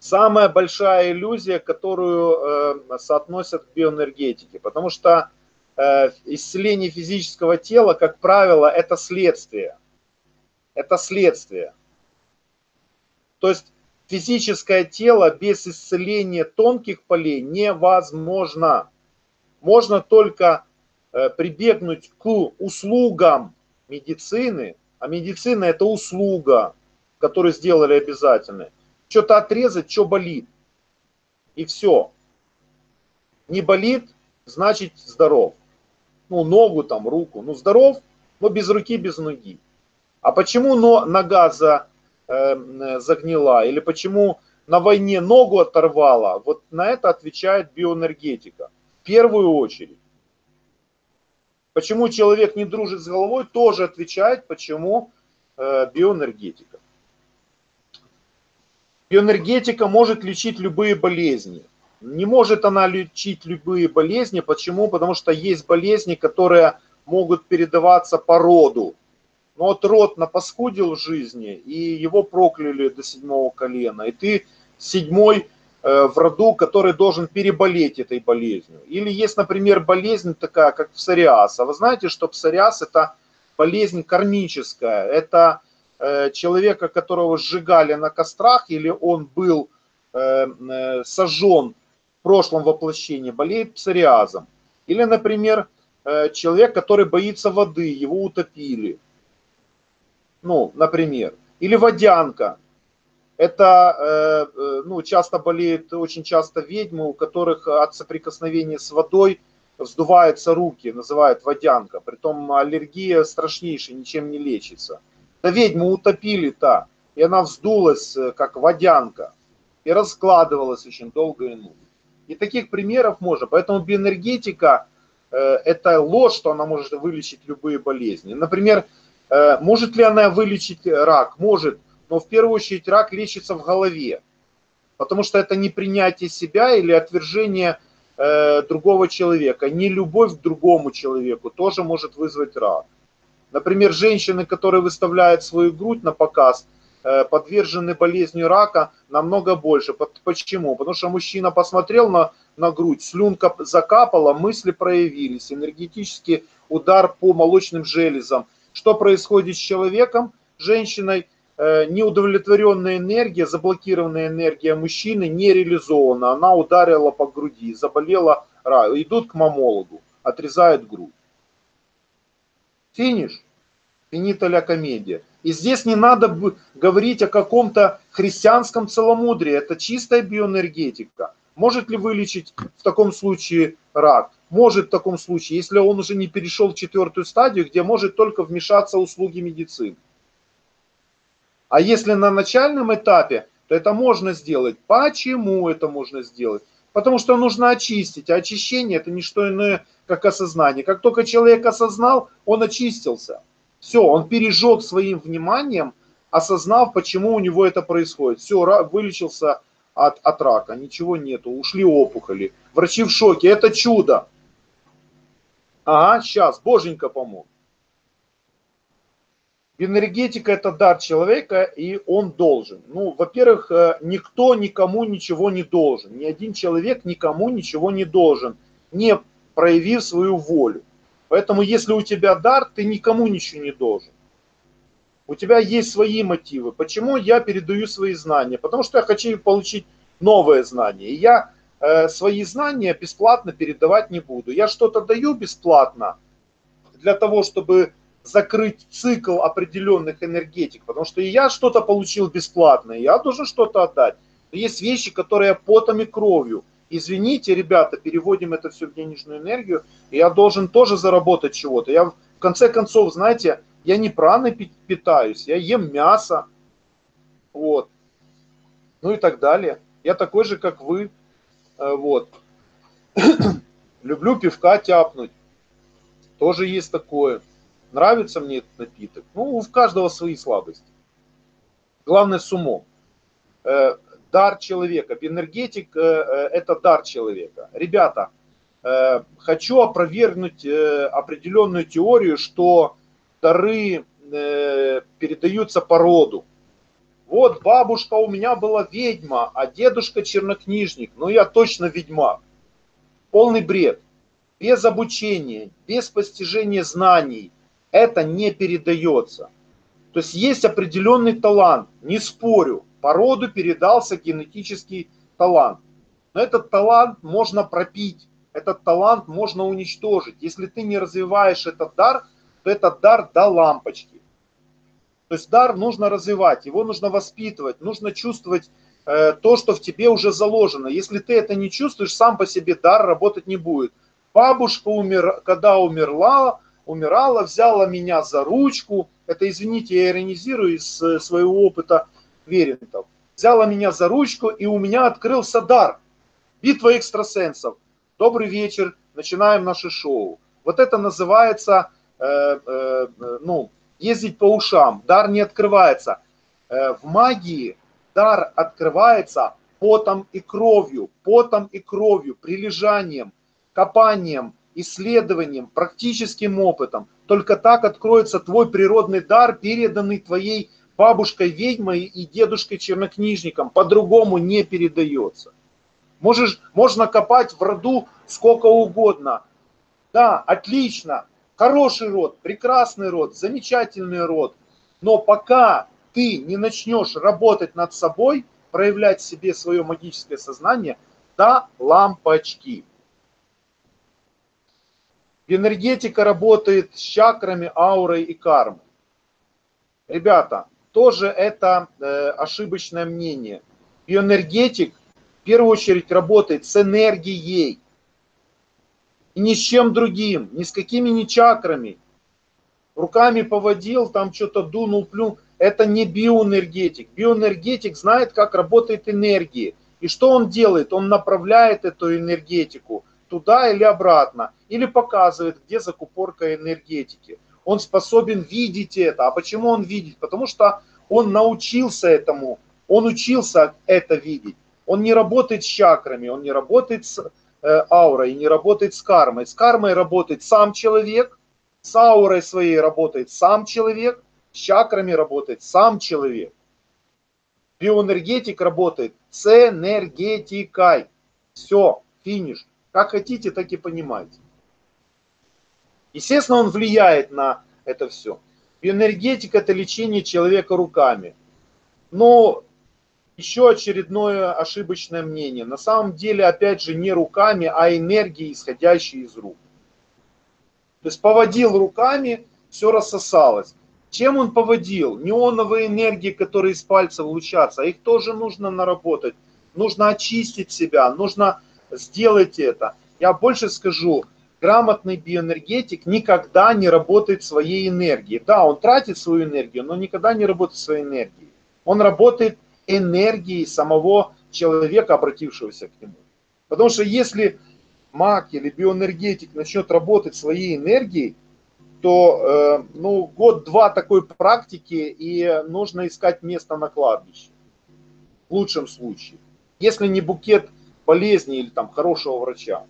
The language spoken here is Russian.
самая большая иллюзия, которую соотносят к биоэнергетике. Потому что исцеление физического тела, как правило, это следствие. Это следствие. То есть физическое тело без исцеления тонких полей невозможно. Можно только прибегнуть к услугам медицины, а медицина это услуга, которую сделали обязательной. Что-то отрезать, что болит. И все. Не болит, значит здоров. Ну, ногу там, руку. Ну, здоров, но без руки, без ноги. А почему нога загнила? Или почему на войне ногу оторвала? Вот на это отвечает биоэнергетика. В первую очередь. Почему человек не дружит с головой, тоже отвечает, почему биоэнергетика. Биоэнергетика может лечить любые болезни. Не может она лечить любые болезни. Почему? Потому что есть болезни, которые могут передаваться по роду. Но вот род напаскудил в жизни, и его прокляли до 7-го колена. И ты 7-й в роду, который должен переболеть этой болезнью. Или есть, например, болезнь такая, как псориаз. А вы знаете, что псориаз это болезнь кармическая. Это человека, которого сжигали на кострах, или он был сожжен в прошлом воплощении, болеет псориазом. Или, например, человек, который боится воды, его утопили. Ну, например. Или водянка. Это часто болеют, очень часто ведьмы, у которых от соприкосновения с водой вздуваются руки, называют водянка. Притом аллергия страшнейшая, ничем не лечится. Да ведьму утопили-то, и она вздулась, как водянка, и раскладывалась очень долго и нудно. И таких примеров можно. Поэтому биоэнергетика это ложь, что она может вылечить любые болезни. Например, может ли она вылечить рак? Может. Но в первую очередь рак лечится в голове, потому что это не принятие себя или отвержение другого человека, не любовь к другому человеку тоже может вызвать рак. Например, женщины, которые выставляют свою грудь на показ, подвержены болезни рака намного больше. Почему? Потому что мужчина посмотрел на грудь, слюнка закапала, мысли проявились, энергетический удар по молочным железам. Что происходит с человеком, женщиной? Неудовлетворенная энергия, заблокированная энергия мужчины не реализована. Она ударила по груди, заболела, идут к мамологу, отрезают грудь. Финиш. Финита ля комедия. И здесь не надо говорить о каком-то христианском целомудрии. Это чистая биоэнергетика. Может ли вылечить в таком случае рак? Может в таком случае, если он уже не перешел в 4-ю стадию, где может только вмешаться услуги медицины. А если на начальном этапе, то это можно сделать. Почему это можно сделать? Потому что нужно очистить. А очищение это не что иное, как осознание. Как только человек осознал, он очистился. Все, он пережег своим вниманием, осознав, почему у него это происходит. Все, вылечился от рака, ничего нету, ушли опухоли. Врачи в шоке, это чудо. Ага, сейчас, боженька помог. Энергетика это дар человека, и он должен. Ну, во-первых, никто никому ничего не должен. Ни один человек никому ничего не должен, не проявив свою волю. Поэтому, если у тебя дар, ты никому ничего не должен. У тебя есть свои мотивы. Почему я передаю свои знания? Потому что я хочу получить новые знания. И я свои знания бесплатно передавать не буду. Я что-то даю бесплатно для того, чтобы закрыть цикл определенных энергетик, потому что и я что-то получил бесплатно, и я должен что-то отдать. Но есть вещи, которые потом и кровью. Извините, ребята, переводим это все в денежную энергию, и я должен тоже заработать чего-то. Я, в конце концов, знаете, я не праной питаюсь, я ем мясо, вот, ну и так далее. Я такой же, как вы, вот. Люблю пивка тяпнуть, тоже есть такое. Нравится мне этот напиток? Ну, у каждого свои слабости. Главное с умом. Дар человека. Энергетик это дар человека. Ребята, хочу опровергнуть определенную теорию, что дары передаются по роду. Вот бабушка у меня была ведьма, а дедушка чернокнижник. Ну я точно ведьмак. Полный бред. Без обучения, без постижения знаний это не передается. То есть есть определенный талант, не спорю, по роду передался генетический талант. Но этот талант можно пропить, этот талант можно уничтожить. Если ты не развиваешь этот дар, то этот дар до лампочки. То есть дар нужно развивать, его нужно воспитывать, нужно чувствовать то, что в тебе уже заложено. Если ты это не чувствуешь, сам по себе дар работать не будет. Бабушка, когда умирала, взяла меня за ручку. Это, извините, я иронизирую из своего опыта верентов. Взяла меня за ручку, и у меня открылся дар. Битва экстрасенсов. Добрый вечер, начинаем наше шоу. Вот это называется, ездить по ушам. Дар не открывается. В магии дар открывается потом и кровью, прилежанием, копанием, исследованием, практическим опытом. Только так откроется твой природный дар, переданный твоей бабушкой-ведьмой и дедушкой-чернокнижником. По-другому не передается. Можно копать в роду сколько угодно. Да, отлично, хороший род, прекрасный род, замечательный род. Но пока ты не начнешь работать над собой, проявлять в себе свое магическое сознание, до лампочки. Энергетика работает с чакрами, аурой и кармой. Ребята, тоже это ошибочное мнение. Биоэнергетик в первую очередь работает с энергией. И ни с чем другим, ни с какими ни чакрами. Руками поводил, там что-то дунул, плюнул. Это не биоэнергетик. Биоэнергетик знает, как работает энергия. И что он делает? Он направляет эту энергетику туда или обратно. Или показывает, где закупорка энергетики. Он способен видеть это. А почему он видит? Потому что он научился этому. Он учился это видеть. Он не работает с чакрами, он не работает с аурой, не работает с кармой. С кармой работает сам человек, с аурой своей работает сам человек, с чакрами работает сам человек. Биоэнергетик работает с энергетикой. Все, финиш. Как хотите, так и понимаете. Естественно, он влияет на это все. Биоэнергетика – это лечение человека руками. Но еще очередное ошибочное мнение. На самом деле, опять же, не руками, а энергией, исходящей из рук. То есть поводил руками, все рассосалось. Чем он поводил? Неоновые энергии, которые из пальцев лучатся, их тоже нужно наработать. Нужно очистить себя, нужно сделать это. Я больше скажу, грамотный биоэнергетик никогда не работает своей энергией. Да, он тратит свою энергию, но никогда не работает своей энергией. Он работает энергией самого человека, обратившегося к нему. Потому что если маг или биоэнергетик начнет работать своей энергией, то год-два такой практики, и нужно искать место на кладбище. В лучшем случае. Если не букет болезней или там хорошего врача.